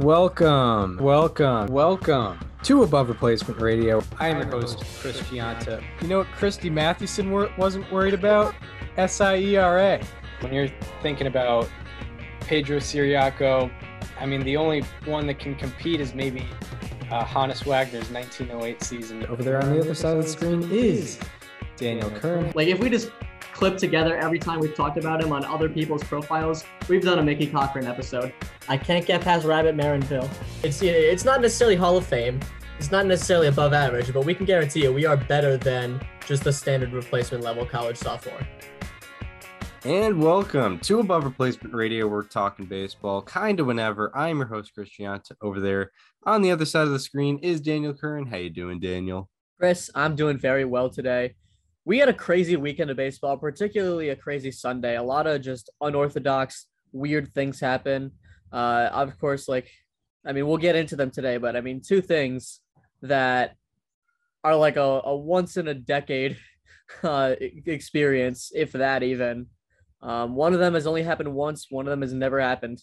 Welcome to Above Replacement Radio. I am your host, Chris Gianta. You know what Christy Mathewson wasn't worried about? SIERA. When you're thinking about Pedro Ciriaco, I mean, the only one that can compete is maybe Hannes Wagner's 1908 season. Over there on the other side of the screen is Daniel Kern. Like, if we just clip together every time we've talked about him on other people's profiles, we've done a Mickey Cochran episode. I can't get past Rabbit Marinville. It's not necessarily Hall of Fame. It's not necessarily above average, but we can guarantee you we are better than just the standard replacement level college sophomore. And welcome to Above Replacement Radio. We're talking baseball kind of whenever. I'm your host, Chris Gianta. Over there on the other side of the screen is Daniel Kern. How you doing, Daniel? Chris, I'm doing very well today. We had a crazy weekend of baseball, particularly a crazy Sunday. A lot of just unorthodox, weird things happen. Of course, we'll get into them today, but two things that are like a once in a decade experience, if that even. One of them has only happened once. One of them has never happened.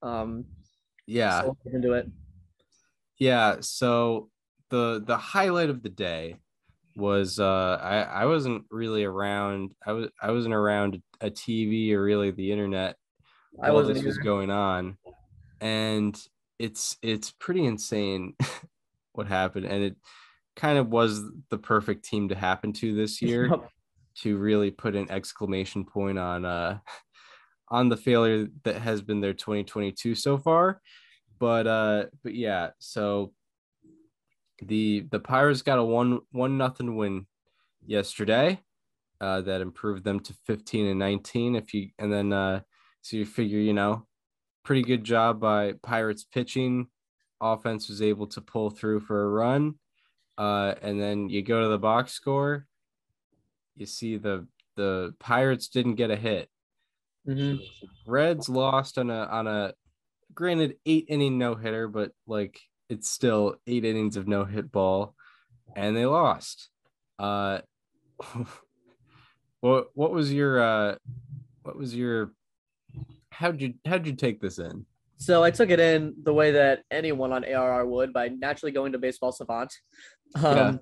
Yeah. So we'll get into it. Yeah. So the highlight of the day was I wasn't really around. I wasn't around a TV or really the internet while this was going on, and it's pretty insane what happened, and it kind of was the perfect team to happen to this year. To really put an exclamation point on the failure that has been their 2022 so far. But yeah, so the Pirates got a 1-0 win yesterday that improved them to 15-19. So you figure, pretty good job by Pirates pitching. Offense was able to pull through for a run. And then you go to the box score. You see the Pirates didn't get a hit. Mm-hmm. Reds lost on a granted 8-inning no-hitter, but it's still 8 innings of no-hit ball, and they lost. What was your how'd you take this in? So I took it in the way that anyone on ARR would, by naturally going to Baseball Savant. So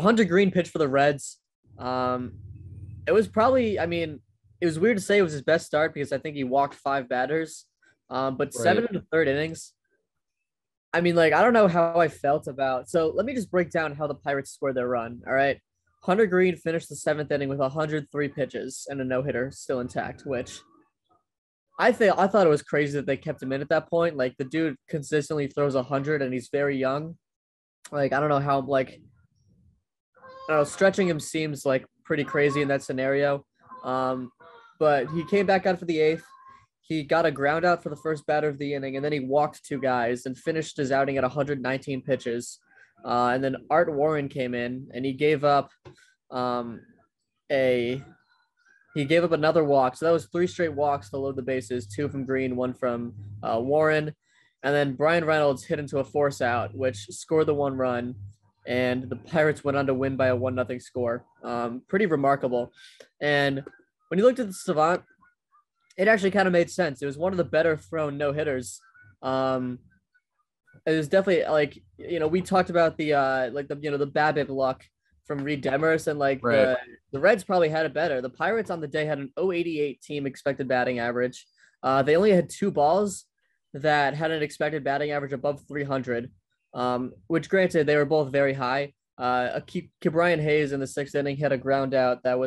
Hunter Green pitched for the Reds. It was probably, it was weird to say it was his best start because I think he walked 5 batters. But 7 in the third innings. I don't know how I felt about. So let me just break down how the Pirates scored their run. All right. Hunter Green finished the 7th inning with 103 pitches and a no-hitter still intact, which I thought it was crazy that they kept him in at that point. Like, the dude consistently throws 100 and he's very young. I don't know how, stretching him seems pretty crazy in that scenario. But he came back out for the 8th. He got a ground out for the first batter of the inning, and then he walked 2 guys and finished his outing at 119 pitches. And then Art Warren came in, and he gave up another walk. So that was 3 straight walks to load the bases, 2 from Green, 1 from Warren. And then Brian Reynolds hit into a force out, which scored the 1 run. And the Pirates went on to win by a 1-0 score. Pretty remarkable. And when you looked at the Savant, it actually kind of made sense. It was one of the better thrown no-hitters. It was definitely we talked about the BABIP luck from Reed Demers, and the Reds probably had it better. The Pirates on the day had an .088 team expected batting average. They only had 2 balls that had an expected batting average above 300. Which, granted, they were both very high. Ke'Bryan Hayes in the 6th inning hit a ground out that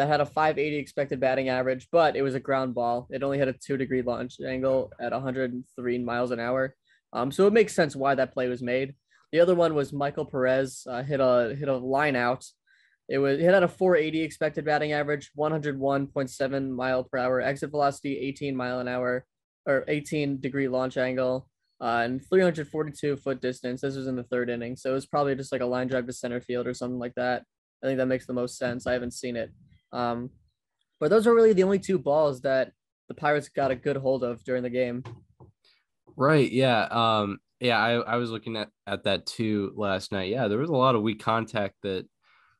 had a 580 expected batting average, but it was a ground ball. It only had a 2-degree launch angle at 103 miles an hour. So it makes sense why that play was made. The other one was Michael Perez hit a line out. It had a 480 expected batting average, 101.7 mile per hour exit velocity, 18 mile an hour or 18-degree launch angle. And 342 foot distance. This was in the 3rd inning. So it was probably just like a line drive to center field or something like that. I think that makes the most sense. I haven't seen it. But those are really the only 2 balls that the Pirates got a good hold of during the game. Right. Yeah. I was looking at that too last night. Yeah, there was a lot of weak contact that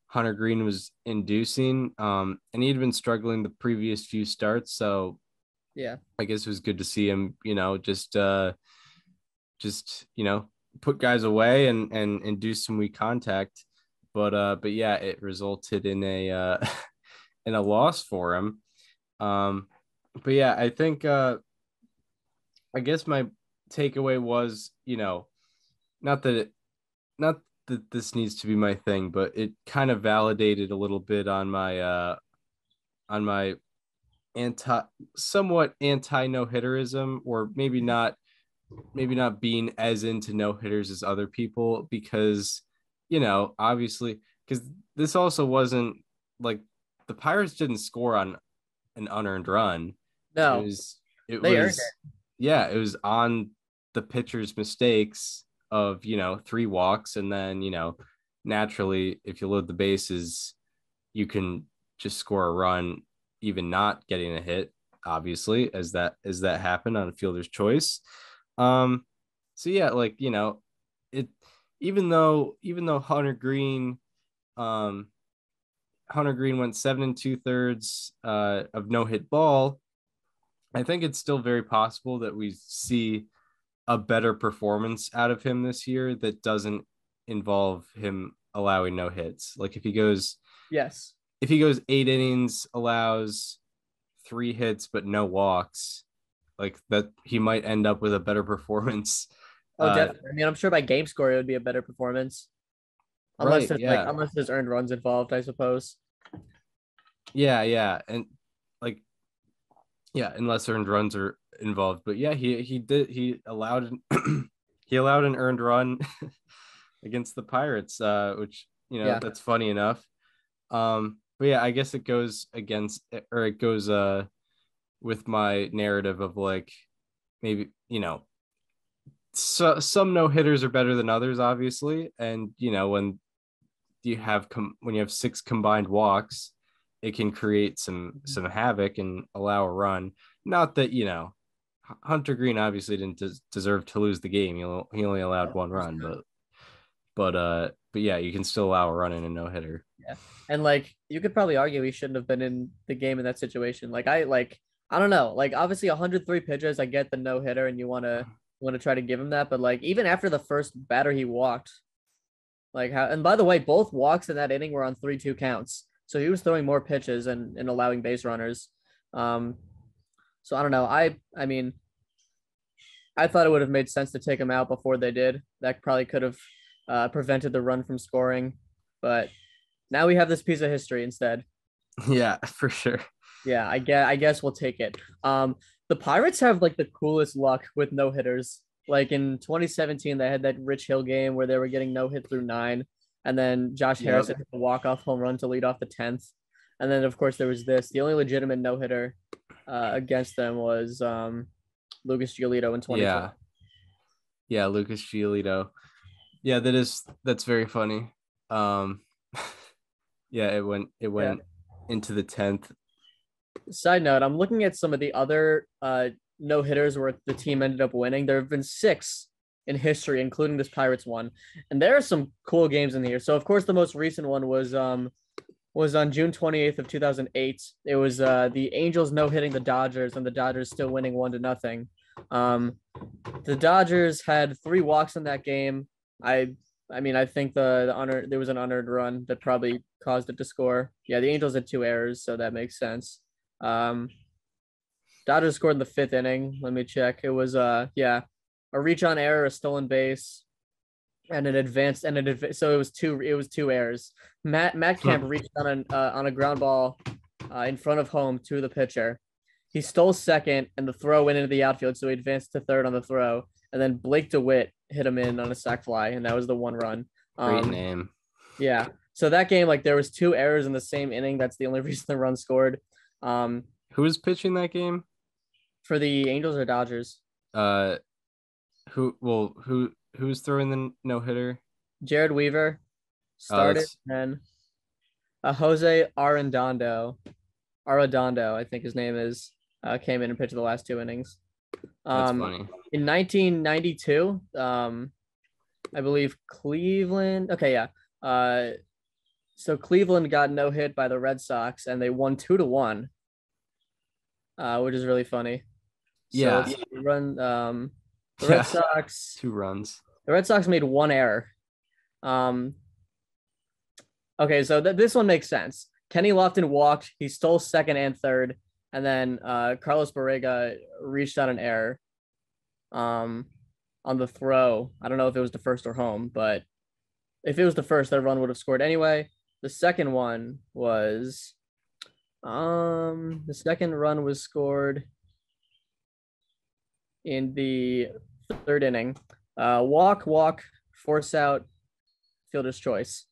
Hunter Green was inducing. And he'd been struggling the previous few starts. So Yeah. I guess it was good to see him, just put guys away and do some weak contact. But yeah, it resulted in a in a loss for him. But yeah, I think I guess my takeaway was, not that not that this needs to be my thing, but it kind of validated a little bit on my anti somewhat anti no hitterism, or maybe not being as into no hitters as other people, because obviously, because this also wasn't like the Pirates didn't score on an unearned run. It No, was it they earned was it. yeah, it was on the pitcher's mistakes of 3 walks, and then naturally, if you load the bases, you can just score a run even not getting a hit, obviously, as that happened on a fielder's choice. So yeah, it even though um Hunter Green went 7 2/3 of no hit ball, I think it's still very possible that we see a better performance out of him this year that doesn't involve him allowing no hits. Like Yes. if he goes 8 innings, allows 3 hits but no walks, like that, he might end up with a better performance. Oh, definitely. I mean, I'm sure by game score it would be a better performance, Right, yeah. unless there's earned runs involved, I suppose. Yeah, and like yeah, unless earned runs are involved. But yeah, he allowed he allowed an earned run against the Pirates, which Yeah. that's funny enough. But yeah, I guess it goes against, or it goes with my narrative of like, maybe some no hitters are better than others, obviously, and when you have 6 combined walks, it can create some havoc and allow a run. Not that Hunter Green obviously didn't deserve to lose the game. He only allowed 1 run, but yeah, you can still allow a run in a no hitter. Yeah. And like you could probably argue he shouldn't have been in the game in that situation. I don't know. Like obviously 103 pitches, I get the no hitter and you wanna try to give him that, but like even after the first batter he walked, like how, and by the way, both walks in that inning were on 3-2 counts. So he was throwing more pitches and allowing base runners. Um so I don't know. I mean I thought it would have made sense to take him out before they did. That probably could have prevented the run from scoring. But now we have this piece of history instead. Yeah, for sure. Yeah, I guess we'll take it. The Pirates have like the coolest luck with no hitters. Like in 2017, they had that Rich Hill game where they were getting no hit through 9, and then Josh Yep. Harrison hit the walk off home run to lead off the 10th, and then of course there was this. The only legitimate no hitter against them was Lucas Giolito in 2020. Yeah, Lucas Giolito. Yeah, that's very funny. Yeah, it went into the 10th. Side note, I'm looking at some of the other no hitters where the team ended up winning. There have been 6 in history, including this Pirates one, and there are some cool games in here. So of course the most recent one was on June 28th of 2008. It was the Angels no hitting the Dodgers and the Dodgers still winning 1-0. The Dodgers had 3 walks in that game. I mean, I think there was an unearned run that probably caused it to score. Yeah, the Angels had 2 errors, so that makes sense. Dodgers scored in the 5th inning. Let me check. It was a reach on error, a stolen base, and so it was 2 errors. Matt Kemp reached on a ground ball in front of home to the pitcher. He stole second, and the throw went into the outfield, so he advanced to third on the throw. And then Blake DeWitt hit him in on a sac fly, and that was the 1 run. Great name. Yeah. So that game, like there was 2 errors in the same inning. That's the only reason the run scored. Who was pitching that game? For the Angels or Dodgers? Who's throwing the no hitter? Jared Weaver started, and Jose Arredondo, I think his name is, came in and pitched the last 2 innings. That's funny. In 1992, I believe Cleveland. Okay, yeah. So Cleveland got no hit by the Red Sox, and they won 2-1, which is really funny. Yeah. So let's run the Yeah. Red Sox. 2 runs. The Red Sox made 1 error. Okay, so this one makes sense. Kenny Lofton walked. He stole second and third, and then Carlos Borrega reached on an error on the throw. I don't know if it was the first or home, but if it was the first, that run would have scored anyway. The second one was the second run was scored in the 3rd inning. Walk, force out, fielder's choice.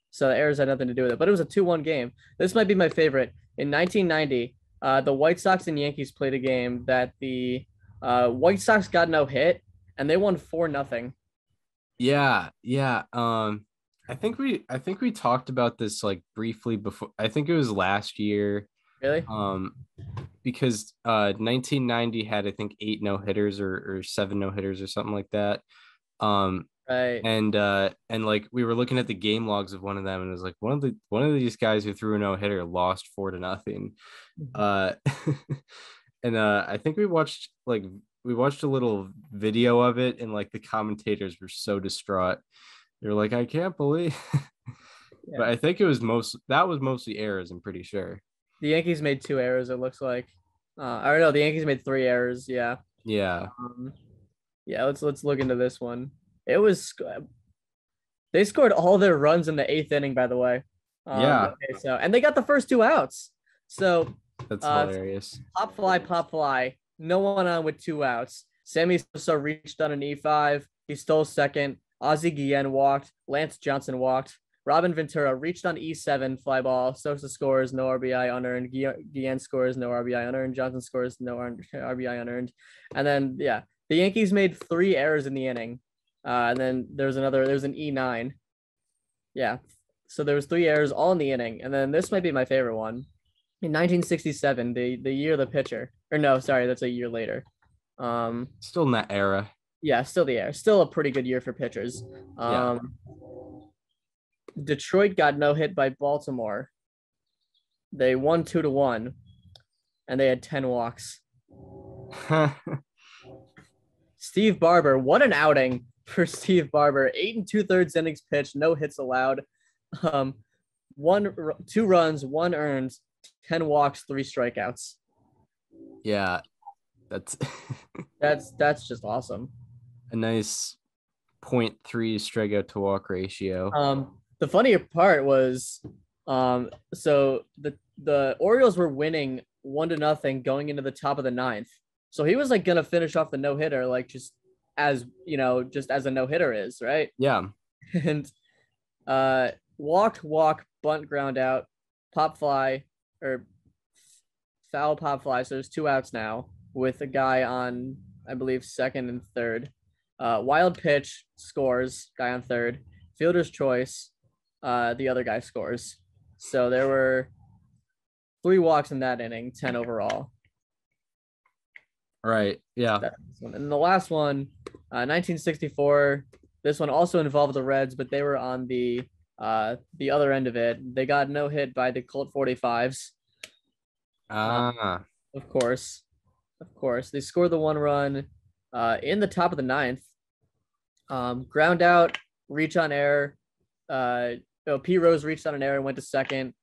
So the errors had nothing to do with it, but it was a 2-1 game. This might be my favorite. In 1990, the White Sox and Yankees played a game that the White Sox got no hit, and they won 4-0. Yeah. I think we talked about this like briefly before. I think it was last year. Really? Because 1990 had, I think, 8 no-hitters or 7 no-hitters or something like that. Right. And like we were looking at the game logs of one of them, and it was like one of these guys who threw a no-hitter lost 4-0. And I think we watched a little video of it, and like the commentators were so distraught. They were like, I can't believe. Yeah. But I think it was mostly errors, I'm pretty sure. The Yankees made 2 errors, it looks like. I don't know. The Yankees made 3 errors. Yeah. Yeah. Yeah. Let's look into this one. It was. They scored all their runs in the 8th inning, by the way. Yeah. Okay, so and they got the first 2 outs. So That's hilarious. Pop fly. No one on with 2 outs. Sammy Sosa reached on an E5. He stole second. Ozzie Guillen walked. Lance Johnson walked. Robin Ventura reached on E7 fly ball. Sosa scores, no RBI unearned. Guillen scores, no RBI unearned. Johnson scores, no RBI unearned. And then, yeah, the Yankees made 3 errors in the inning. And then there was an E9. Yeah. So there was 3 errors all in the inning. And then this might be my favorite one. In 1967, the year of the pitcher. Or no, sorry, that's a year later. Still in that era. Yeah, still the era. Still a pretty good year for pitchers. Yeah. Detroit got no hit by Baltimore. They won 2-1, and they had 10 walks. Steve Barber, what an outing for Steve Barber. 8 2/3 innings pitched, no hits allowed. 2 runs, 1 earned, 10 walks, 3 strikeouts. Yeah, that's that's just awesome. a nice 0.3 strikeout to walk ratio. The funnier part was, so the Orioles were winning 1-0 going into the top of the 9th. So he was like gonna finish off the no hitter, like just as a no hitter is, right? Yeah. And walk, bunt, ground out, pop fly or foul pop fly. So there's 2 outs now with a guy on, I believe, 2nd and 3rd. Wild pitch, scores, guy on 3rd. Fielder's choice, the other guy scores. So there were 3 walks in that inning, 10 overall. Right. Yeah. And the last one, 1964. This one also involved the Reds, but they were on the other end of it. They got no hit by the Colt 45s. Of course. They scored the 1 run in the top of the 9th. Ground out, reach on error. P. Rose reached on an error and went to 2nd.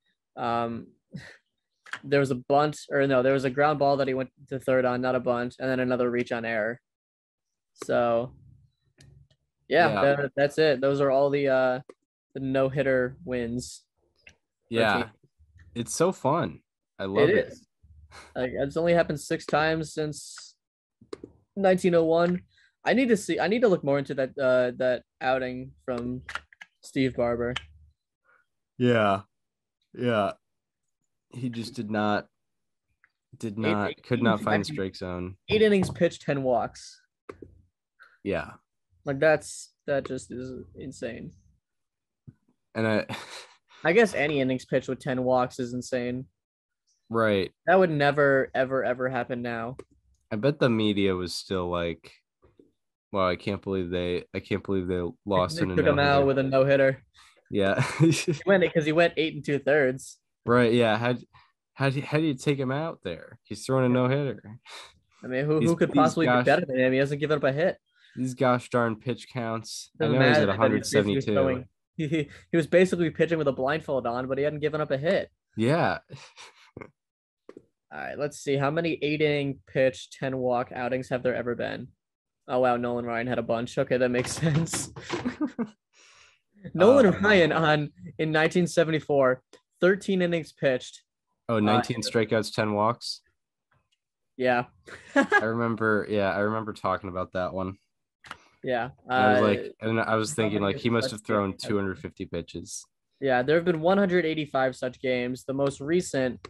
There was a bunt, there was a ground ball that he went to 3rd on, not a bunt, and then another reach on error. So, yeah. That's it. Those are all the no-hitter wins. Yeah, it's so fun. I love it. It is. Like, it's only happened 6 times since 1901. I need to look more into that outing from Steve Barber. Yeah. He just could not find the strike zone. 8 innings pitched, 10 walks. Yeah. Like that just is insane. And I guess any innings pitched with 10 walks is insane. Right. That would never, ever happen now. I bet the media was still like, wow, I can't believe they lost They in a took him out with a no-hitter. Yeah. He went 8 2/3. Right. Yeah. How do you take him out there? He's throwing a no-hitter. I mean, who These- could these possibly be gosh- better than him? He hasn't given up a hit. These gosh darn pitch counts. I Doesn't know he's matter at that he was basically 172. throwing- He was basically pitching with a blindfold on, but he hadn't given up a hit. Yeah. All right, let's see. How many 8-inning pitch, 10 walk outings have there ever been? Oh, wow. Nolan Ryan had a bunch. Okay, that makes sense. Nolan Ryan in 1974, 13 innings pitched. Oh, 19 strikeouts, 10 walks. Yeah. I remember talking about that one. Yeah. And I was thinking like he must have thrown 250 pitches. Yeah, there have been 185 such games. The most recent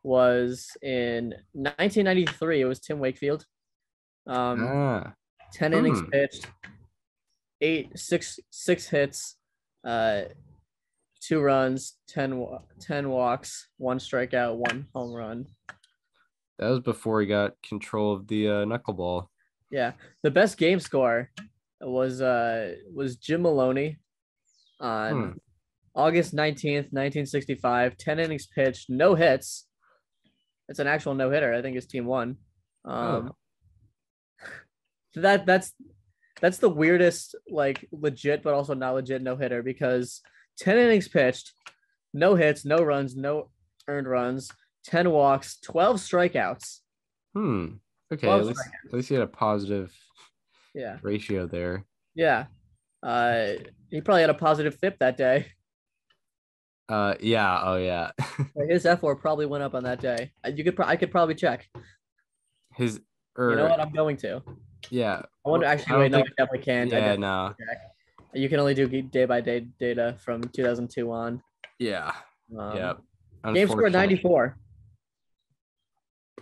was in 1993. It was Tim Wakefield. 10 innings pitched, six hits, 2 runs, 10 walks, 1 strikeout, 1 home run. That was before he got control of the knuckleball. Yeah, the best game score was Jim Maloney on August 19th, 1965. 10 innings pitched, no hits. It's an actual no hitter. I think his team won. That's the weirdest, like legit but also not legit no hitter, because 10 innings pitched, no hits, no runs, no earned runs, 10 walks, 12 strikeouts. Okay, at least he had a positive ratio there. Yeah. He probably had a positive FIP that day. Yeah. Oh yeah. His F4 probably went up on that day. I could probably check. You know what? I'm going to. Yeah. I wonder. Actually, wait, no, I definitely can't. Yeah, no. You can only do day by day data from 2002 on. Yeah. Yeah. Game score 94.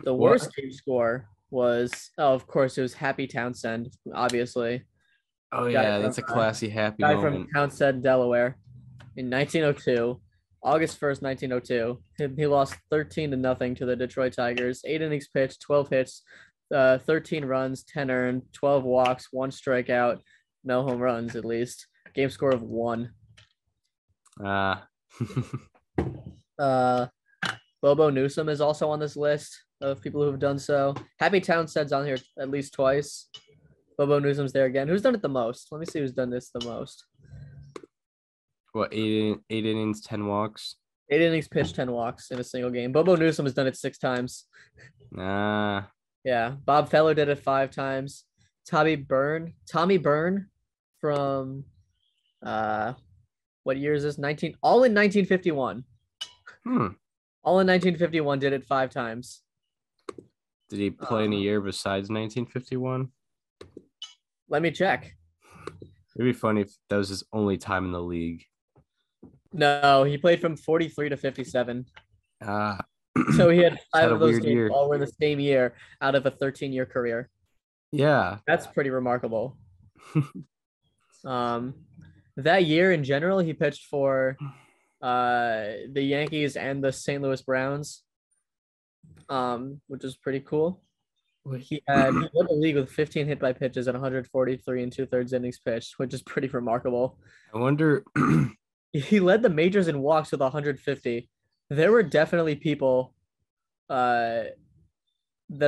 The worst game score was, of course, it was Happy Townsend, obviously. Oh yeah, that's a classy Happy guy moment. From Townsend, Delaware, in 1902, August 1st, 1902. He lost 13-0 to the Detroit Tigers. 8 innings pitched, 12 hits, 13 runs, 10 earned, 12 walks, 1 strikeout, no home runs at least. Game score of 1. Bobo Newsom is also on this list of people who have done so. Happy Townsend's on here at least twice. Bobo Newsom's there again. Who's done it the most? Let me see who's done this the most. What, 8 innings, 10 walks? 8 innings pitched, 10 walks in a single game. Bobo Newsom has done it 6 times. Yeah. Bob Feller did it 5 times. Tommy Byrne from what year is this? All in 1951. All in 1951 did it 5 times. Did he play in a year besides 1951? Let me check. It'd be funny if that was his only time in the league. No, he played from 43 to 57. So he had 5 of those games all were in the same year out of a 13-year career. Yeah. That's pretty remarkable. That year in general, he pitched for the Yankees and the St. Louis Browns, which is pretty cool. He led the league with 15 hit by pitches and 143 and 2/3 innings pitched, which is pretty remarkable. I wonder. He led the majors in walks with 150. There were definitely people that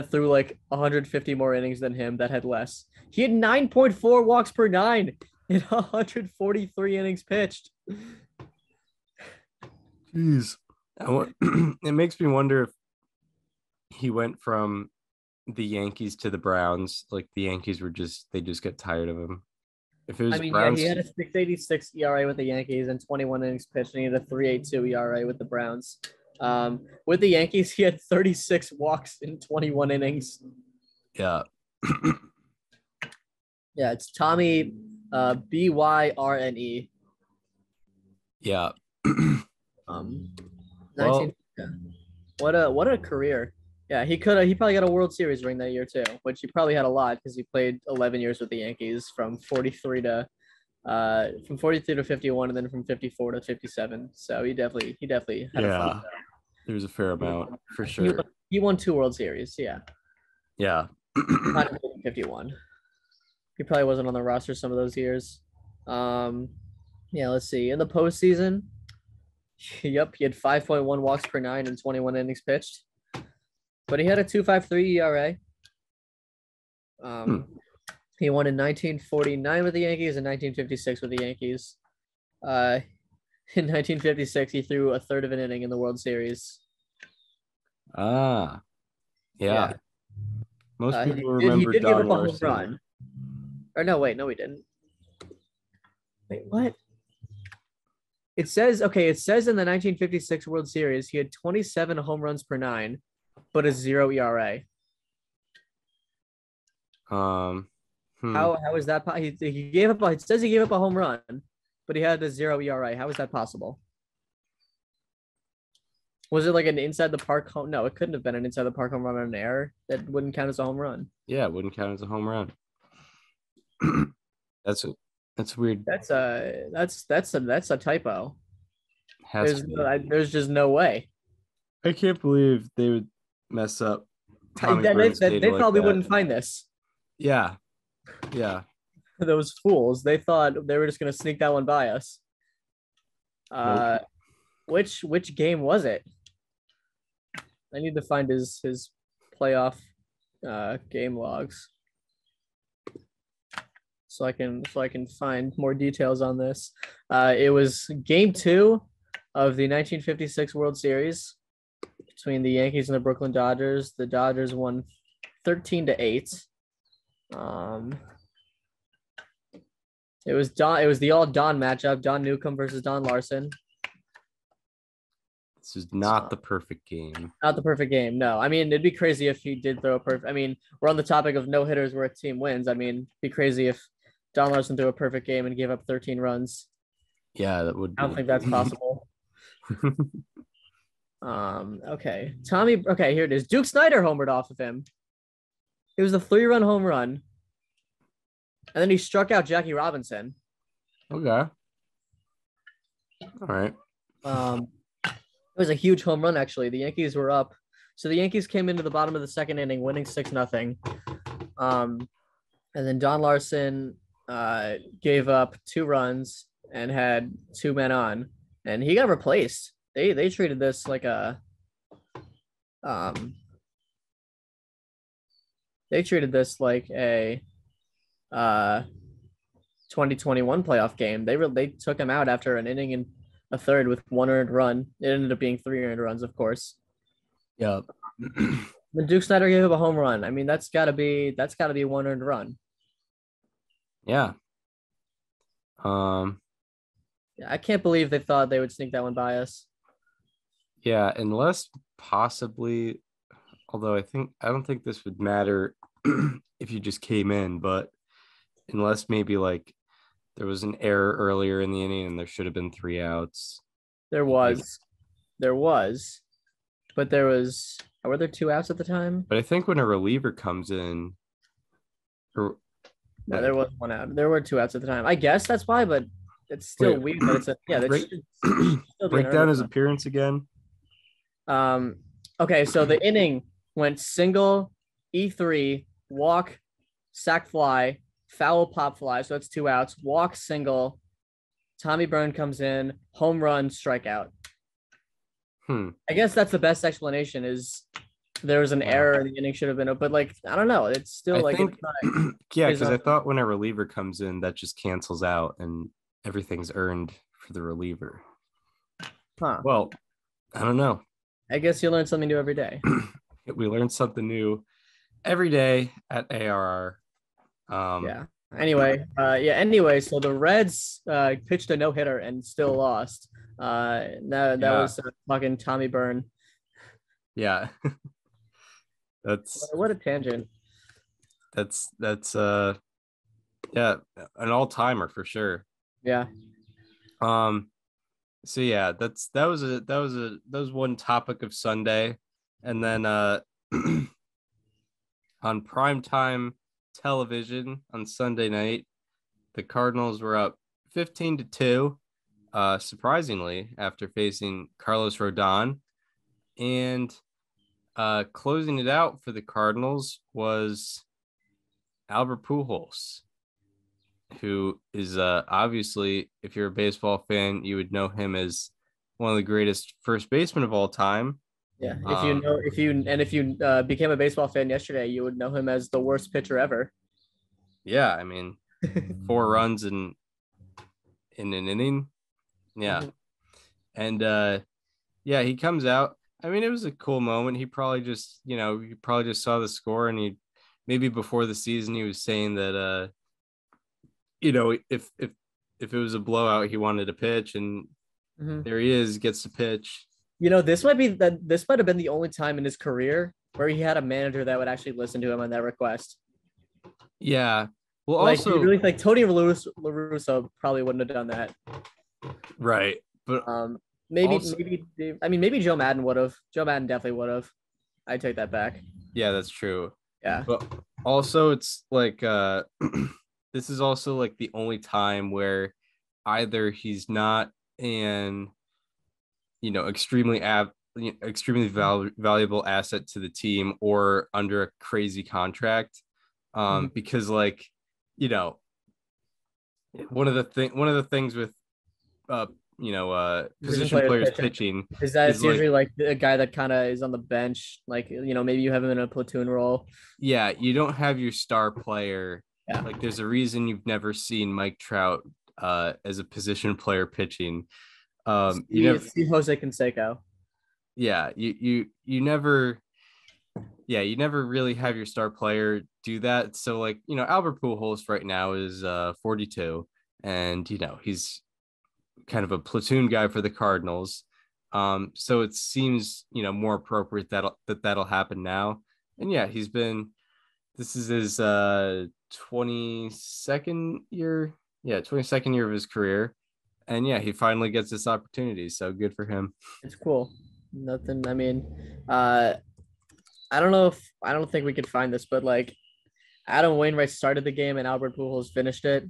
threw like 150 more innings than him that had less. He had 9.4 walks per 9 in 143 innings pitched. Jeez. It makes me wonder if he went from the Yankees to the Browns. Like the Yankees they just get tired of him. If it was Browns, he had a 6.86 ERA with the Yankees and 21 innings pitched, and he had a 3.82 ERA with the Browns. With the Yankees, he had 36 walks in 21 innings. Yeah. Yeah, it's Tommy Byrne. Yeah. 19, What a career. Yeah, he probably got a World Series ring that year too, which he probably had a lot because he played 11 years with the Yankees from 43 to 51 and then from 54 to 57. So he definitely had a fun. There was a fair amount for sure. He won 2 World Series, yeah. Yeah. Not in 51. He probably wasn't on the roster some of those years. Yeah, let's see. In the postseason, yep, he had 5.1 walks per 9 and 21 innings pitched. But he had a 2.53 ERA. He won in 1949 with the Yankees and 1956 with the Yankees. In 1956, he threw a third of an inning in the World Series. Yeah. Most He people remember did give Don up a home Larson. run. Or no, wait, no, he didn't. Wait, what? It says in the 1956 World Series, he had 27 home runs per 9, but a 0 ERA. How is that? He gave up. It says he gave up a home run, but he had a 0 ERA. How is that possible? Was it like an inside the park home? No, it couldn't have been an inside the park home run on an error. That wouldn't count as a home run. Yeah, it wouldn't count as a home run. That's weird. That's a typo. There's just no way. I can't believe they would mess up. They probably wouldn't find this. Yeah. Those fools. They thought they were just gonna sneak that one by us. Nope. Which game was it? I need to find his playoff game logs. So I can find more details on this. It was game 2 of the 1956 World Series between the Yankees and the Brooklyn Dodgers. The Dodgers won 13-8. It was the all Don matchup, Don Newcomb versus Don Larson. This is not the perfect game. Not the perfect game. No, I mean, it'd be crazy if he did throw a perfect. I mean, we're on the topic of no hitters where a team wins. I mean, it'd be crazy if Don Larson threw a perfect game and gave up 13 runs. Yeah, that would. I don't think that's possible. Okay. Okay, here it is. Duke Snyder homered off of him. It was a 3-run home run. And then he struck out Jackie Robinson. Okay. All right. It was a huge home run, actually. The Yankees were up. So the Yankees came into the bottom of the second inning, winning 6-0. And then Don Larson gave up 2 runs and had 2 men on. And he got replaced. They treated this like a 2021 playoff game. They took him out after an inning and a third with 1 earned run. It ended up being 3 earned runs, of course. Yeah. Then Duke Snyder gave up a home run. I mean, that's gotta be 1 earned run. Yeah. I can't believe they thought they would sneak that one by us. Yeah, unless possibly, although I don't think this would matter if you just came in, but unless maybe like there was an error earlier in the inning and there should have been 3 outs. There was, but were there 2 outs at the time? But I think when a reliever comes in, No, there was 1 out. There were 2 outs at the time. I guess that's why, but it's still weird that break down his appearance again. Okay, so the inning went single, E3, walk, sac fly, foul, pop fly. So that's 2 outs. Walk, single. Tommy Byrne comes in, home run, strikeout. I guess that's the best explanation. Is there was an error and the inning should have been up, but like I don't know. It's still because I thought when a reliever comes in, that just cancels out and everything's earned for the reliever. Well, I don't know. I guess you learn something new every day. We learn something new every day at ARR. Yeah. Anyway, so the Reds pitched a no-hitter and still lost. That was fucking Tommy Byrne. Yeah. That's what a tangent. That's an all-timer for sure. Yeah. So yeah, that was one topic of Sunday. And then on primetime television on Sunday night, the Cardinals were up 15-2, surprisingly, after facing Carlos Rodon. And closing it out for the Cardinals was Albert Pujols, who is obviously, if you're a baseball fan, you would know him as one of the greatest first basemen of all time. Yeah, if you became a baseball fan yesterday, you would know him as the worst pitcher ever. Yeah, I mean, 4 runs in an inning. Yeah. Mhm. And yeah, he comes out. I mean, it was a cool moment. He probably just, he probably just saw the score, and he maybe before the season he was saying that if it was a blowout, he wanted to pitch, and Mhm. there he is, gets to pitch. This might have been the only time in his career where he had a manager that would actually listen to him on that request. Yeah. Well, Like he also, really like Tony LaRusso probably wouldn't have done that. right. But Um, also, maybe Joe Madden would have. Joe Madden definitely would have. I take that back. yeah, that's true. Yeah. But also, it's like this is also like the only time where either he's not an extremely valuable asset to the team, or under a crazy contract, Mhm. because like you know one of the things with Position position players players pitching. pitching Is that is it's like, usually like a guy that kind of is on the bench, like maybe you have him in a platoon role. yeah, you don't have your star player. Yeah. Like there's a reason you've never seen Mike Trout as a position player pitching. You never See Jose Canseco. Yeah, you never, yeah, you never really have your star player do that. So like, Albert Pujols right now is 42, and he's kind of a platoon guy for the Cardinals. So it seems, more appropriate that'll happen now. And yeah, this is his 22nd year. Yeah, 22nd year of his career. And yeah, he finally gets this opportunity. So good for him. It's cool. Nothing. I mean, I don't think we could find this, but like Adam Wainwright started the game and Albert Pujols finished it.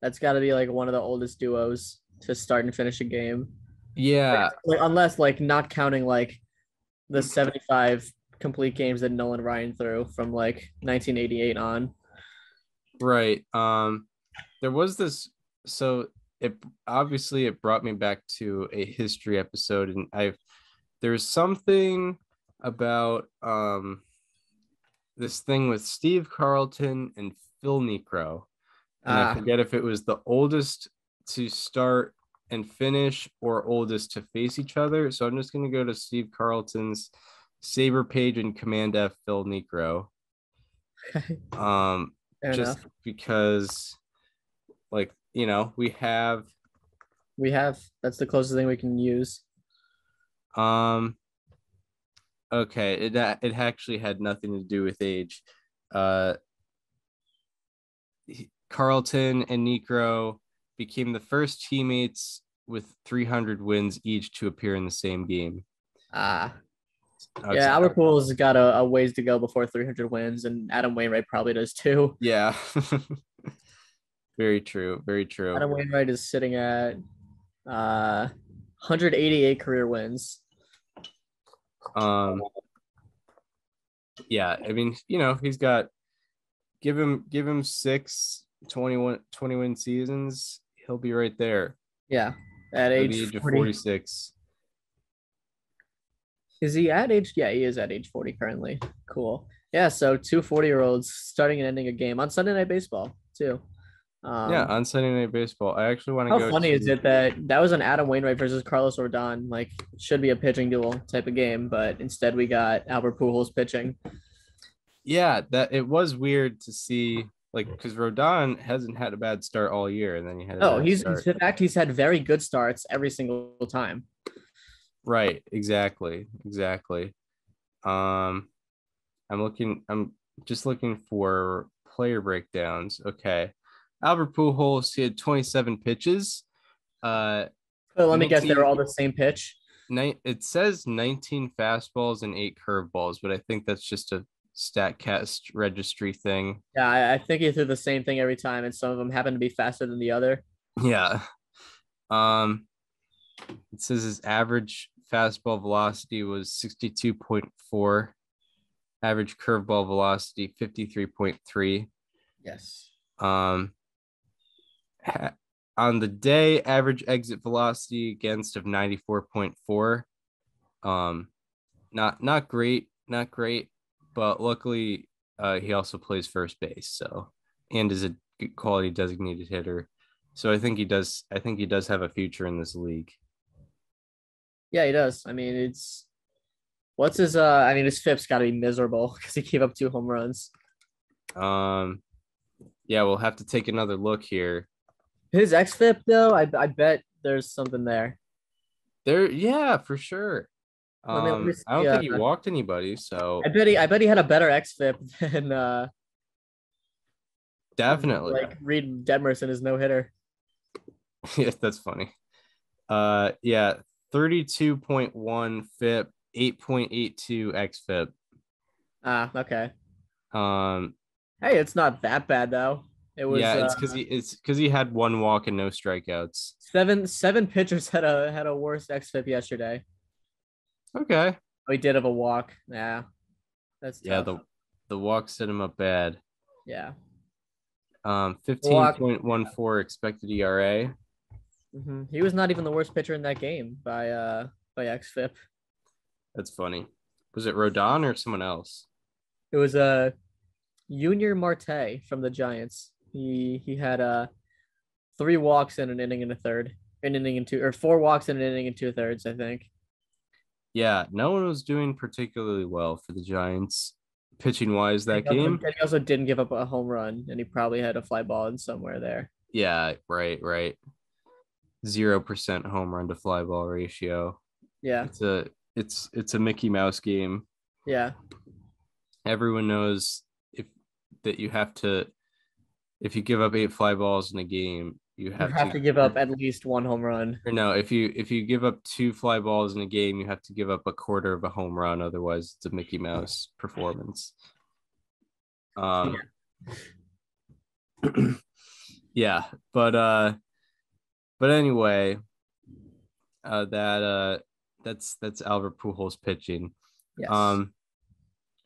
That's got to be like one of the oldest duos to start and finish a game. Yeah, Like, unless like not counting like the 75 complete games that Nolan Ryan threw from like 1988 on. right. There was this, so it brought me back to a history episode, and there's something about this thing with Steve Carlton and Phil Necro, and I Ah, forget if it was the oldest to start and finish or oldest to face each other. So I'm just gonna go to Steve Carlton's Saber Page and Command F Phil Necro. Um, fair just enough. because, like, We have that's the closest thing we can use. um okay, it actually had nothing to do with age. uh Carlton and Necro became the first teammates with 300 wins each to appear in the same game. Ah, yeah, Okay. Albert Pujols has got a ways to go before 300 wins, and Adam Wainwright probably does too. Yeah. Very true. Very true. Adam Wainwright is sitting at 188 career wins. Um, yeah, I mean, he's got, give him 20 win seasons, he'll be right there Yeah, at at age the age of 40. 46. Is he at age? Yeah, he is at age 40 currently. Cool. Yeah, so two 40-year-olds starting and ending a game on Sunday Night Baseball too. Yeah, on Sunday Night Baseball. I actually want to How go funny to, is it that was an Adam Wainwright versus Carlos Rodon, like should be a pitching duel type of game, but instead we got Albert Pujols pitching. yeah, that it was weird to see, like, because Rodon hasn't had a bad start all year, and then he had a Oh, bad he's start. in fact he's had very good starts every single time. Right, exactly. Um, I'm just looking for player breakdowns. Okay. Albert Pujols, he had 27 pitches. But let me guess, they were 19 all the same pitch. It says 19 fastballs and 8 curveballs, but I think that's just a StatCast registry thing. Yeah, I think he threw the same thing every time, and some of them happen to be faster than the other. Yeah. Um, it says his average fastball velocity was 62.4, average curveball velocity 53.3. Yes. Um, on the day, average exit velocity against of 94.4. not great, but luckily he also plays first base, so and is a good quality designated hitter. So I think he does have a future in this league. Yeah, he does. I mean, his FIP's got to be miserable because he gave up 2 home runs. Yeah, we'll have to take another look here. His xFIP though, I bet there's something there. Yeah, for sure. Let me see, I don't think he walked anybody, so I bet he had a better xFIP than definitely like Reed Detmers in his no hitter. Yeah, that's funny. Yeah, 32.1 FIP, 8.82 xFIP. Okay. Um, Hey, it's not that bad though. It was yeah, it's because he had 1 walk and no strikeouts. seven pitchers had a worse xFIP yesterday. Okay. Oh, he did have a walk. Yeah, that's tough. Yeah, the walk set him up bad. Yeah. 15.14 expected ERA. Mm-hmm. He was not even the worst pitcher in that game by xFIP. That's funny. Was it Rodon or someone else? It was Junior Marte from the Giants. He had 3 walks in an inning and a third, an inning and 2, or 4 walks in an inning and 2/3, I think. Yeah, no one was doing particularly well for the Giants pitching wise that game. And he also didn't give up a home run, and he probably had a fly ball in somewhere there. Yeah, right. 0% home run to fly ball ratio. Yeah. It's a Mickey Mouse game. Yeah. Everyone knows if you give up 8 fly balls in a game, you have to give up at least 1 home run. Or no, if you give up 2 fly balls in a game, you have to give up a quarter of a home run. Otherwise, it's a Mickey Mouse performance. Yeah, but anyway, that's Albert Pujols pitching. Yes.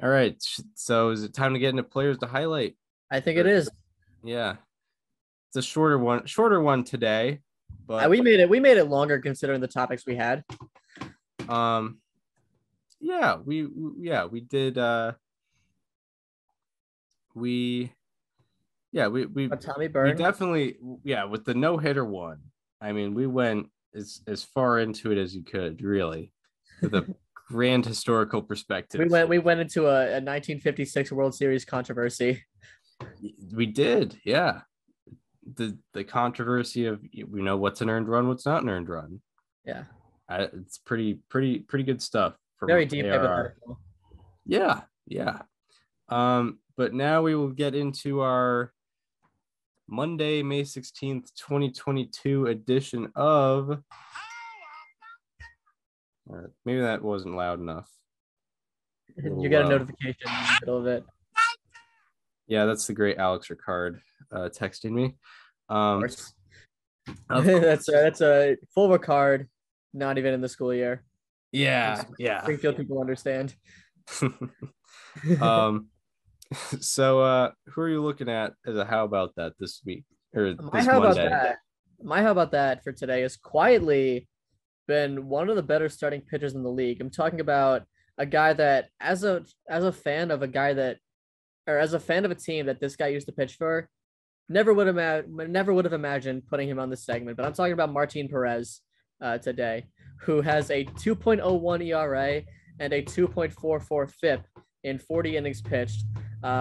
All right. So is it time to get into players to highlight? I think it is. Yeah. It's a shorter one today, but we made it longer considering the topics we had. Yeah, we did we Tommy Byrne. We definitely, with the no-hitter one. I mean, we went as far into it as you could, really, with a grand historical perspective. We went into a 1956 World Series controversy. We did, yeah. The controversy of what's an earned run, what's not an earned run. Yeah, it's pretty good stuff. Very deep ARR. hypothetical. Yeah. But now we will get into our Monday, May 16th, 2022 edition of. Maybe that wasn't loud enough. You got a notification in the middle of it. Yeah, that's the great Alex Ricard texting me. That's a full Ricard, not even in the school year. Yeah. Springfield people understand. So who are you looking at as a how about that this week or My how about that for today is quietly been one of the better starting pitchers in the league. I'm talking about a guy that as a fan of a team that this guy used to pitch for, never would have imagined putting him on this segment. But I'm talking about Martin Perez today, who has a 2.01 ERA and a 2.44 FIP in 40 innings pitched,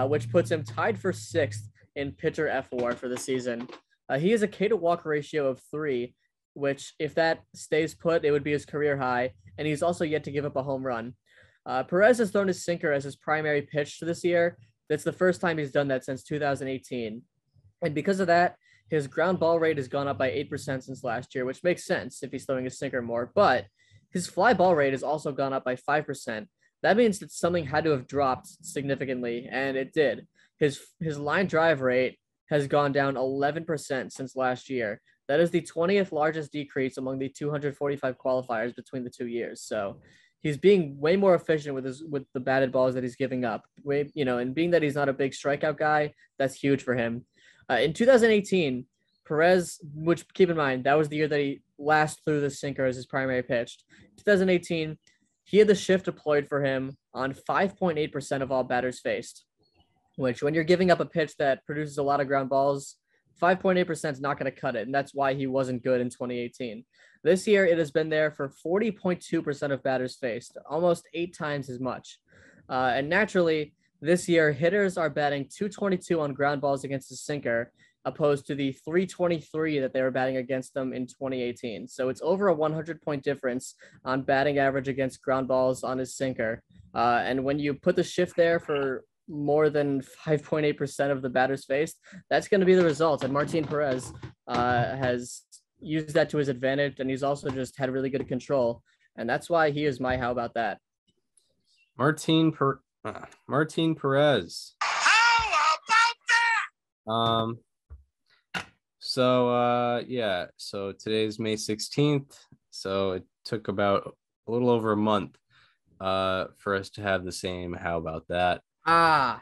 which puts him tied for 6th in pitcher FWAR for the season. He has a K to walk ratio of 3, which if that stays put, it would be his career high. And he's also yet to give up a home run. Perez has thrown his sinker as his primary pitch this year. That's the first time he's done that since 2018. And because of that, his ground ball rate has gone up by 8% since last year, which makes sense if he's throwing his sinker more. But his fly ball rate has also gone up by 5%. That means that something had to have dropped significantly, and it did. His line drive rate has gone down 11% since last year. That is the 20th largest decrease among the 245 qualifiers between the 2 years. So he's being way more efficient with the batted balls that he's giving up. And being that he's not a big strikeout guy, that's huge for him. In 2018, Perez, which keep in mind, that was the year that he last threw the sinker as his primary pitch. 2018, he had the shift deployed for him on 5.8% of all batters faced, which when you're giving up a pitch that produces a lot of ground balls, 5.8% is not going to cut it. And that's why he wasn't good in 2018. This year, it has been there for 40.2% of batters faced, almost 8 times as much. And naturally, this year, hitters are batting 222 on ground balls against the sinker, opposed to the 323 that they were batting against them in 2018. So it's over a 100-point difference on batting average against ground balls on his sinker. And when you put the shift there for more than 5.8% of the batters faced, that's going to be the result. And Martin Perez has used that to his advantage, and he's also just had really good control. And that's why he is my how about that. Martin Perez. How about that? So today's May 16th. So it took about a little over a month for us to have the same how about that. I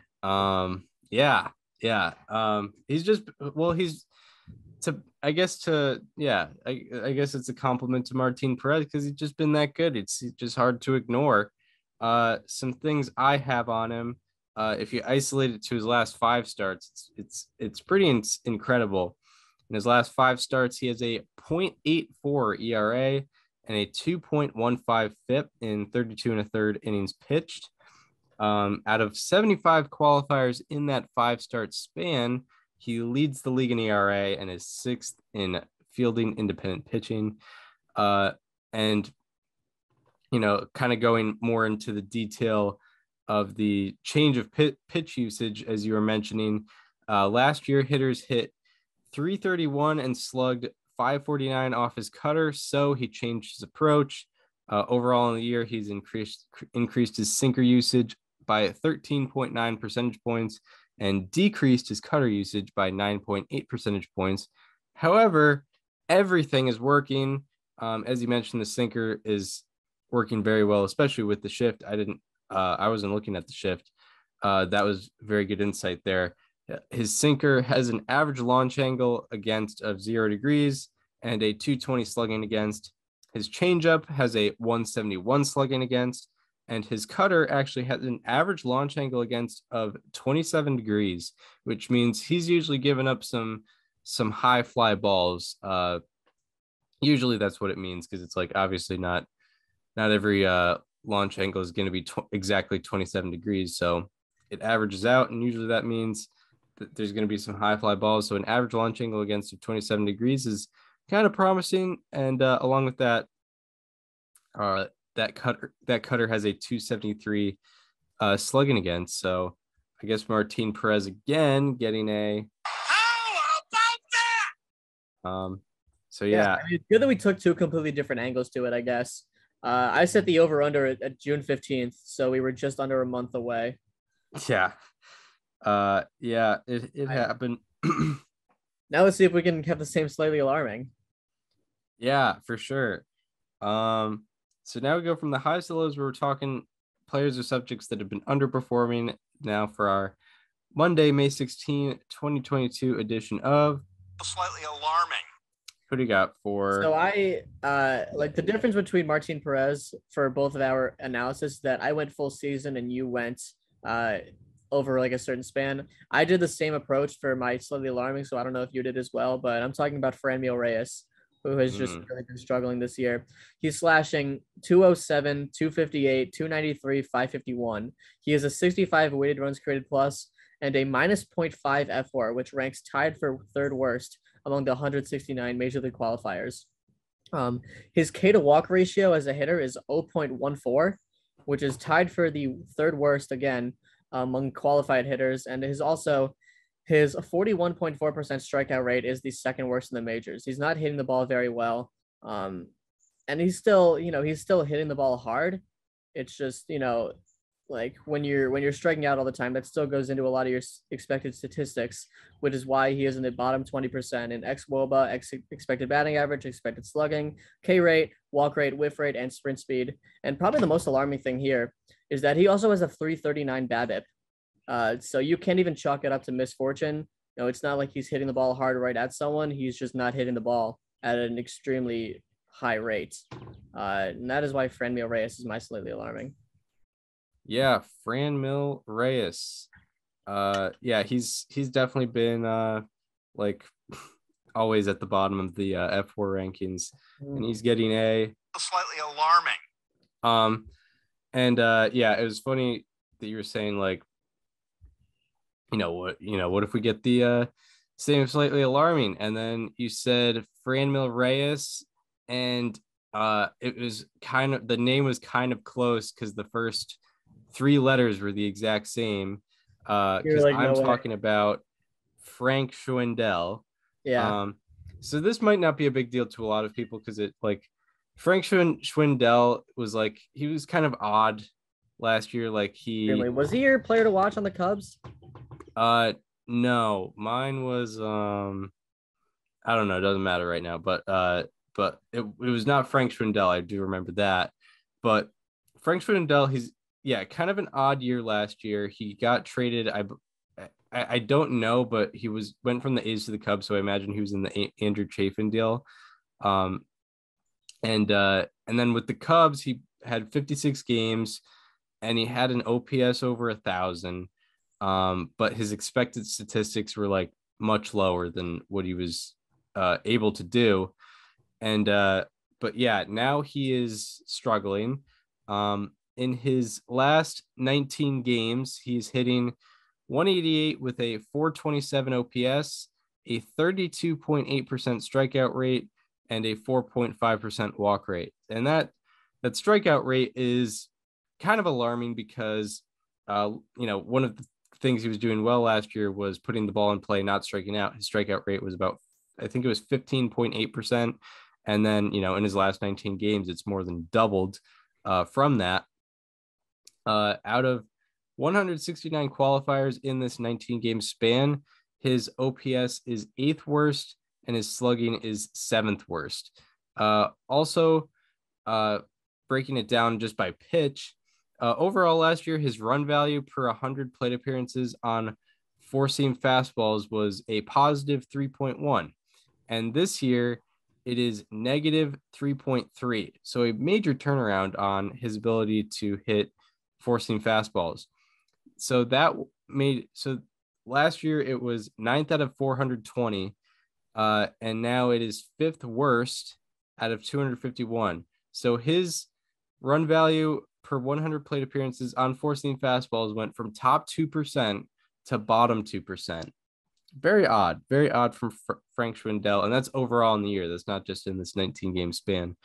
guess it's a compliment to Martin Perez because he's just been that good. It's just hard to ignore. Some things I have on him. If you isolate it to his last 5 starts, it's pretty incredible. In his last 5 starts, he has a 0.84 ERA and a 2.15 FIP in 32 1/3 innings pitched. Out of 75 qualifiers in that 5-start span, he leads the league in ERA and is 6th in fielding independent pitching. And kind of going more into the detail of the change of pitch usage, as you were mentioning, last year hitters hit 331 and slugged 549 off his cutter, so he changed his approach. Overall in the year, he's increased his sinker usage by 13.9 percentage points and decreased his cutter usage by 9.8 percentage points. However, everything is working. As you mentioned, the sinker is working very well, especially with the shift. I wasn't looking at the shift. That was very good insight there. His sinker has an average launch angle against of 0 degrees and a 220 slugging against. His changeup has a 171 slugging against, and his cutter actually has an average launch angle against of 27 degrees, which means he's usually given up some high fly balls. Usually that's what it means, because it's like obviously not every launch angle is going to be exactly 27 degrees. So it averages out, and usually that means that there's going to be some high fly balls. So an average launch angle against of 27 degrees is kind of promising. And along with that, that cutter has a 273 slugging against. So I guess Martin Perez again getting a How about that? So yeah, it's good that we took 2 completely different angles to it, I guess. I set the over under at June 15th, so we were just under a month away. Yeah. It happened. Now let's see if we can have the same slightly alarming. Yeah, for sure. So now we go from the highs to lows, where we're talking players or subjects that have been underperforming now for our Monday, May 16, 2022 edition of Slightly alarming. Who do you got for? So I like the difference between Martin Perez for both of our analysis, that I went full season and you went over like a certain span. I did the same approach for my slightly alarming, so I don't know if you did as well, but I'm talking about Franmil Reyes, who has just really been struggling this year. He's slashing 207, 258, 293, 551. He has a 65 weighted runs created plus and a minus 0.5 F4, which ranks tied for 3rd worst among the 169 major league qualifiers. His K to walk ratio as a hitter is 0.14, which is tied for the 3rd worst again among qualified hitters. And his 41.4% strikeout rate is the 2nd worst in the majors. He's not hitting the ball very well. And he's still hitting the ball hard. It's just, like when you're striking out all the time, that still goes into a lot of your expected statistics, which is why he is in the bottom 20% in xWOBA, expected batting average, expected slugging, K rate, walk rate, whiff rate, and sprint speed. And probably the most alarming thing here is that he also has a 339 BABIP. So you can't even chalk it up to misfortune. It's not like he's hitting the ball hard right at someone. He's just not hitting the ball at an extremely high rate. And that is why Franmil Reyes is my slightly alarming. Yeah, Franmil Reyes. Yeah, he's definitely been like always at the bottom of the F4 rankings, and he's getting a Slightly alarming. And yeah, it was funny that you were saying like, what if we get the same slightly alarming, and then you said Franmil Reyes, and it was kind of, the name was kind of close because the first three letters were the exact same. Because like, I'm no way. talking about Frank Schwindel. Yeah. So this might not be a big deal to a lot of people because it like Frank Schwindel was like, he was kind of odd last year. Like Really? Was he your player to watch on the Cubs? No, mine was I don't know, it doesn't matter right now, but it was not Frank Schwindel. I do remember that. But Frank Schwindel, he's kind of an odd year last year. He got traded. I don't know, but he went from the A's to the Cubs, so I imagine he was in the Andrew Chafin deal. And then with the Cubs, he had 56 games, and he had an OPS over 1,000. But his expected statistics were like much lower than what he was able to do. And but yeah, now he is struggling. In his last 19 games, he's hitting 188 with a 427 OPS, a 32.8% strikeout rate, and a 4.5% walk rate. And that strikeout rate is kind of alarming because one of the things he was doing well last year was putting the ball in play, not striking out. His strikeout rate was about, I think it was 15.8%. And then, in his last 19 games, it's more than doubled from that. Out of 169 qualifiers in this 19-game span, his OPS is 8th worst and his slugging is 7th worst. Also, breaking it down just by pitch, overall last year, his run value per 100 plate appearances on four-seam fastballs was a positive 3.1. And this year, it is negative 3.3. So a major turnaround on his ability to hit four-seam fastballs. So last year it was 9th out of 420. And now it is 5th worst out of 251. So his run value per 100 plate appearances on four-seam fastballs went from top 2% to bottom 2%. Very odd from Frank Schwindel. And that's overall in the year. That's not just in this 19-game span.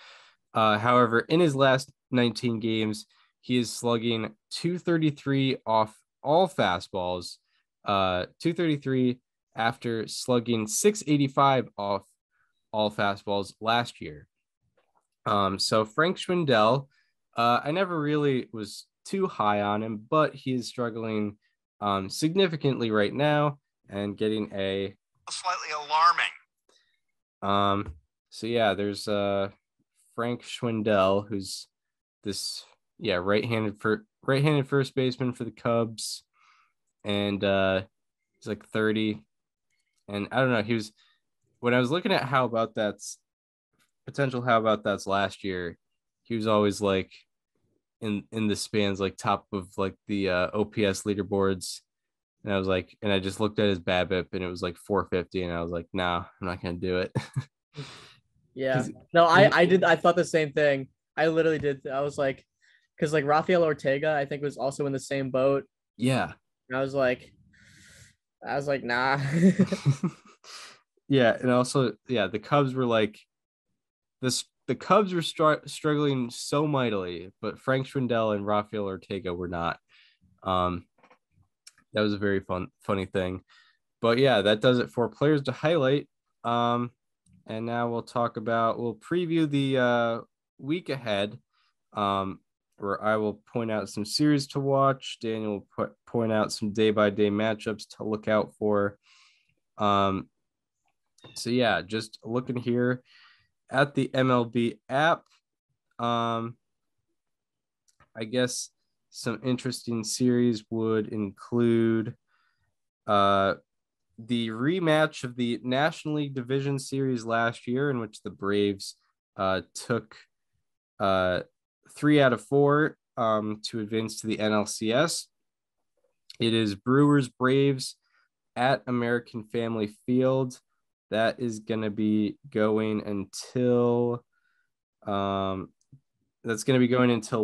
However, in his last 19 games, he is slugging 233 off all fastballs, 233 after slugging 685 off all fastballs last year. So Frank Schwindel, I never really was too high on him, but he is struggling significantly right now and getting a Slightly alarming. So yeah, there's Frank Schwindel, who's this right-handed first baseman for the Cubs, and he's like 30. And I don't know, when I was looking at potential how about that's last year, he was always like in the spans, like top of like the OPS leaderboards. And I was like, and I just looked at his BABIP and it was like 450, and I was like, nah, I'm not gonna do it. Yeah. No, I thought the same thing. I literally did. I was like, because like Rafael Ortega, I think, was also in the same boat. Yeah. And I was like, nah. Yeah, and also, the Cubs were like this. The Cubs were struggling so mightily, but Frank Schwindel and Rafael Ortega were not. That was a very funny thing. But yeah, that does it for players to highlight. And now we'll preview the week ahead, where I will point out some series to watch. Daniel will point out some day-by-day matchups to look out for. So yeah, just looking here at the MLB app. I guess some interesting series would include the rematch of the National League Division Series last year, in which the Braves took 3 out of 4 to advance to the NLCS. It is Brewers Braves at American Family Field. That is going to be going until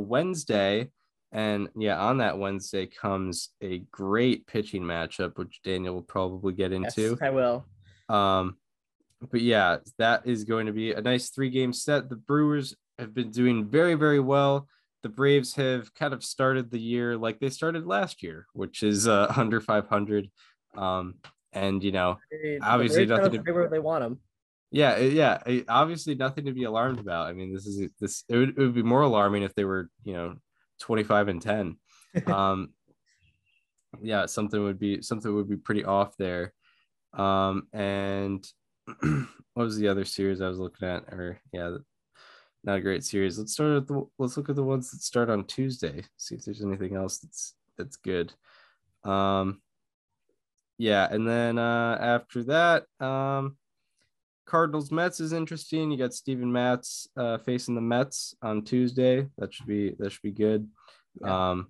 Wednesday. And yeah, on that Wednesday comes a great pitching matchup, which Daniel will probably get into. Yes, I will. But yeah, that is going to be a nice 3-game set. The Brewers have been doing very, very well. The Braves have kind of started the year like they started last year, which is under 500. And obviously nothing to where they want them. Yeah, obviously nothing to be alarmed about. I mean, it would be more alarming if they were 25-10. Yeah, something would be pretty off there. And what was the other series I was looking at? Or yeah, not a great series. Let's look at the ones that start on Tuesday. See if there's anything else that's good. Yeah, and then after that, Cardinals Mets is interesting. You got Steven Matz facing the Mets on Tuesday. That should be good. Yeah.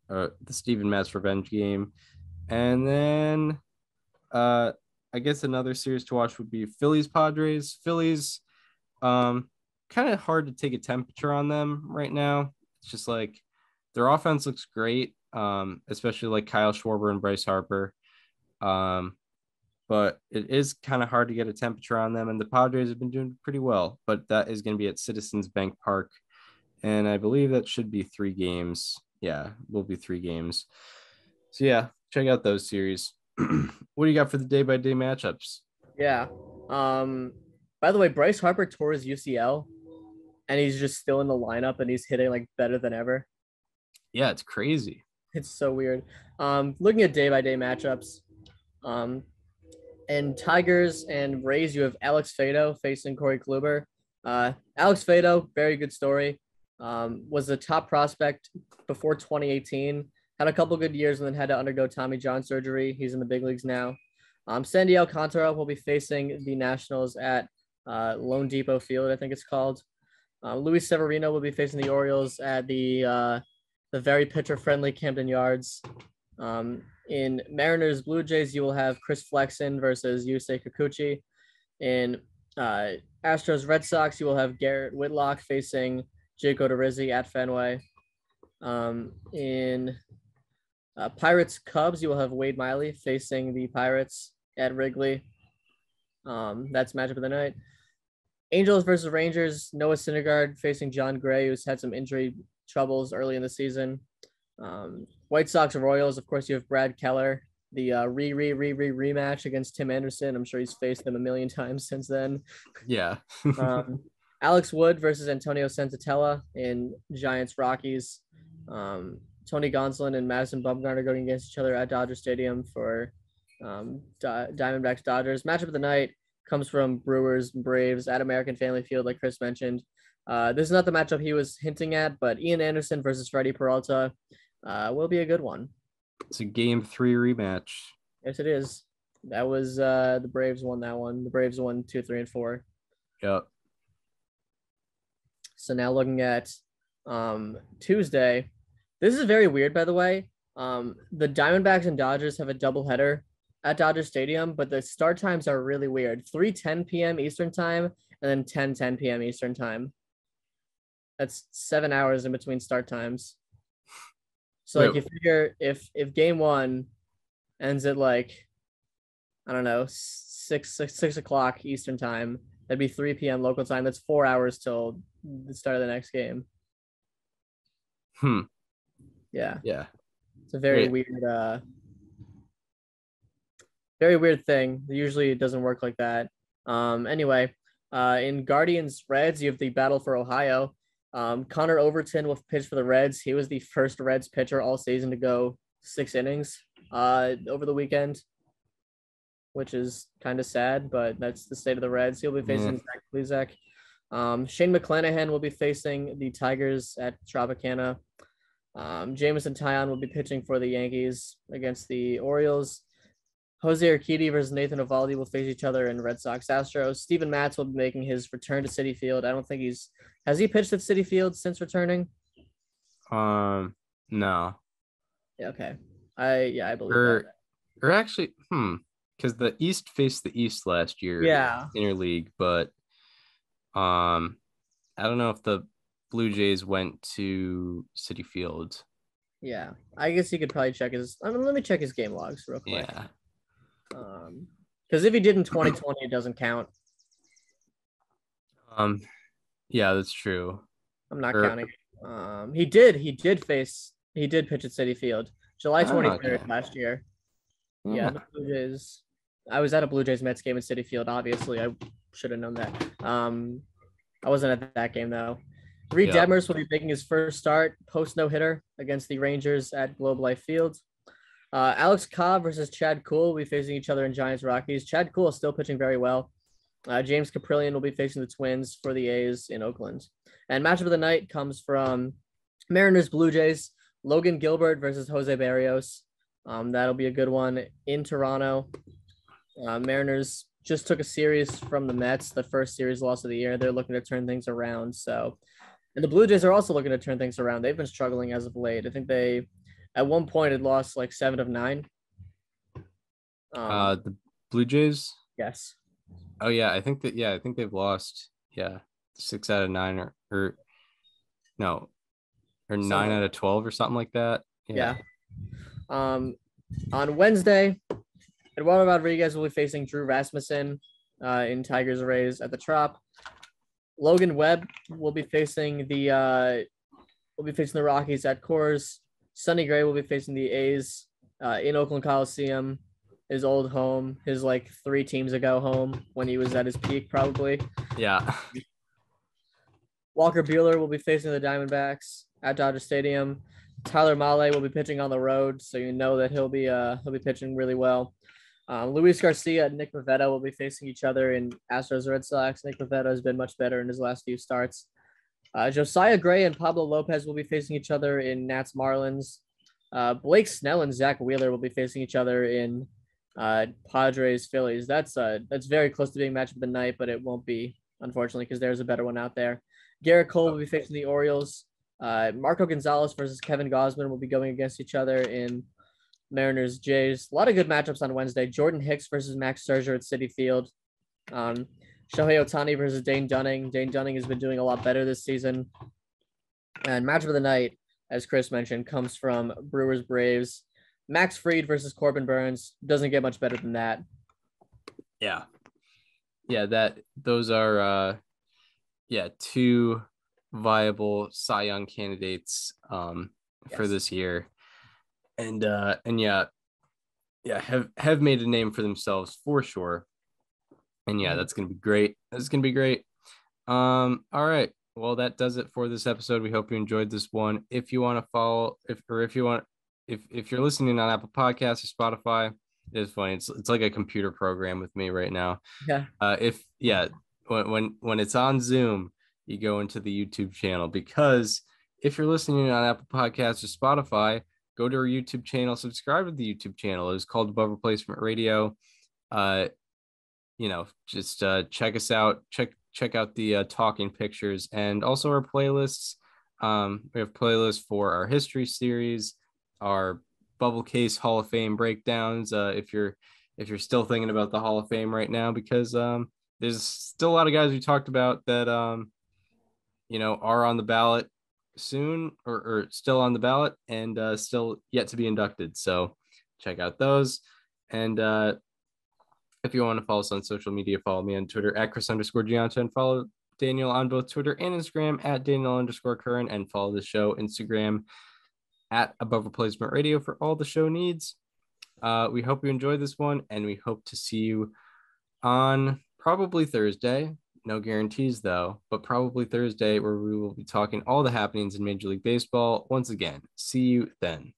The Steven Matz revenge game. And then I guess another series to watch would be Phillies Padres. Phillies, kind of hard to take a temperature on them right now. It's just like their offense looks great, especially like Kyle Schwarber and Bryce Harper. But it is kind of hard to get a temperature on them, and the Padres have been doing pretty well. But that is going to be at Citizens Bank Park, and I believe that should be 3 games. Yeah, will be 3 games. So yeah, check out those series. What do you got for the day-by-day matchups? Yeah. By the way, Bryce Harper tore his UCL, and he's just still in the lineup, and he's hitting like better than ever. Yeah, it's crazy. It's so weird. Looking at day-by-day matchups, and Tigers and Rays, you have Alex Fado facing Corey Kluber. Alex Fado, very good story. Was a top prospect before 2018. Had a couple good years and then had to undergo Tommy John surgery. He's in the big leagues now. Sandy Alcantara will be facing the Nationals at Lone Depot Field, I think it's called. Luis Severino will be facing the Orioles at the very pitcher-friendly Camden Yards. In Mariners Blue Jays, you will have Chris Flexen versus Yusei Kikuchi. In Astros Red Sox, you will have Garrett Whitlock facing Jake Odorizzi at Fenway. In Pirates Cubs, you will have Wade Miley facing the Pirates at Wrigley. That's matchup of the night. Angels versus Rangers, Noah Syndergaard facing John Gray, who's had some injury troubles early in the season. White Sox Royals, of course, you have Brad Keller, the rematch against Tim Anderson. I'm sure he's faced them a million times since then. Yeah. Alex Wood versus Antonio Senzatella in Giants Rockies. Tony Gonsolin and Madison Bumgarner going against each other at Dodger Stadium for Diamondbacks Dodgers. Matchup of the night comes from Brewers Braves at American Family Field, like Chris mentioned. This is not the matchup he was hinting at, but Ian Anderson versus Freddie Peralta will be a good one. It's a Game 3 rematch. Yes, it is. That was the Braves won that one. The Braves won 2, 3, and 4. Yep. So now looking at Tuesday, this is very weird, by the way. The Diamondbacks and Dodgers have a doubleheader at Dodger Stadium, but the start times are really weird. 3:10 p.m. Eastern time and then 10:10 p.m. Eastern time. That's 7 hours in between start times. So like you figure if game 1 ends at like, I don't know, 6 o'clock Eastern time, that'd be 3 p.m. local time. That's 4 hours till the start of the next game. Yeah. It's a very weird thing. Usually it doesn't work like that. Anyway, in Guardians Reds, you have the battle for Ohio. Connor Overton will pitch for the Reds. He was the first Reds pitcher all season to go 6 innings over the weekend, which is kind of sad, but that's the state of the Reds. He'll be facing Zach Plesac. Shane McClanahan will be facing the Tigers at Tropicana. Jameson Taillon will be pitching for the Yankees against the Orioles. Jose Urquidy versus Nathan Eovaldi will face each other in Red Sox Astros. Steven Matz will be making his return to Citi Field. I don't think has he pitched at Citi Field since returning? No. Yeah, okay. I believe Or that. or actually, because the East faced the East last year, Yeah. interleague, but I don't know if the Blue Jays went to Citi Field. Yeah. I guess he could probably check let me check his game logs real quick. Yeah. Because if he did in 2020, it doesn't count. Yeah, that's true. I'm not counting. He did pitch at Citi Field, July 23rd last year. Yeah, the Blue Jays. I was at a Blue Jays Mets game at Citi Field. Obviously, I should have known that. I wasn't at that game though. Reed Detmers will be making his first start post no-hitter against the Rangers at Globe Life Field. Alex Cobb versus Chad Kuhl will be facing each other in Giants Rockies. Chad Kuhl is still pitching very well. James Caprillion will be facing the Twins for the A's in Oakland. And matchup of the night comes from Mariners Blue Jays. Logan Gilbert versus Jose Barrios. That'll be a good one in Toronto. Mariners just took a series from the Mets, the first series loss of the year. They're looking to turn things around. And the Blue Jays are also looking to turn things around. They've been struggling as of late. I think they, at one point, had lost like 7 of 9. The Blue Jays? Yes. Oh yeah, I think they've lost 6 out of 9 or 9 out of 12 or something like that. Yeah. On Wednesday, Eduardo Rodriguez will be facing Drew Rasmussen in Tigers Rays at the Trop. Logan Webb will be facing the Rockies at Coors. Sonny Gray will be facing the A's in Oakland Coliseum, his old home, his like 3 teams ago home when he was at his peak, probably. Yeah. Walker Buehler will be facing the Diamondbacks at Dodger Stadium. Tyler Mahle will be pitching on the road, so you know that he'll be pitching really well. Luis Garcia and Nick Pivetta will be facing each other in Astros Red Sox. Nick Pivetta has been much better in his last few starts. Josiah Gray and Pablo Lopez will be facing each other in Nats Marlins. Blake Snell and Zach Wheeler will be facing each other in Padres Phillies. That's very close to being matchup of the night, but it won't be, unfortunately, because there's a better one out there. Garrett Cole will be facing the Orioles. Marco Gonzalez versus Kevin Gausman will be going against each other in Mariners Jays. A lot of good matchups on Wednesday. Jordan Hicks versus Max Scherzer at Citi Field. Shohei Ohtani versus Dane Dunning. Dane Dunning has been doing a lot better this season. And matchup of the night, as Chris mentioned, comes from Brewers Braves. Max Fried versus Corbin Burns. Doesn't get much better than that. Yeah. Those are 2 viable Cy Young candidates for this year. And have made a name for themselves for sure. And that's gonna be great. All right. Well, that does it for this episode. We hope you enjoyed this one. If you want to follow, if you're listening on Apple Podcasts or Spotify, it's funny. It's like a computer program with me right now. Yeah. When it's on Zoom, you go into the YouTube channel, because if you're listening on Apple Podcasts or Spotify, go to our YouTube channel, subscribe to the YouTube channel. It's called Above Replacement Radio. Just check us out. Check out the talking pictures and also our playlists. We have playlists for our history series, our Bubble Case Hall of Fame breakdowns. If you're still thinking about the Hall of Fame right now, because there's still a lot of guys we talked about that are on the ballot soon or still on the ballot and still yet to be inducted. So check out those. And if you want to follow us on social media, follow me on Twitter at Chris_Gianta, and follow Daniel on both Twitter and Instagram at Daniel_Curran, and follow the show Instagram at Above Replacement Radio for all the show needs. We hope you enjoyed this one, and we hope to see you on probably Thursday. No guarantees though, but probably Thursday, where we will be talking all the happenings in Major League Baseball. Once again, see you then.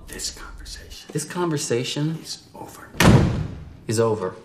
This conversation is over.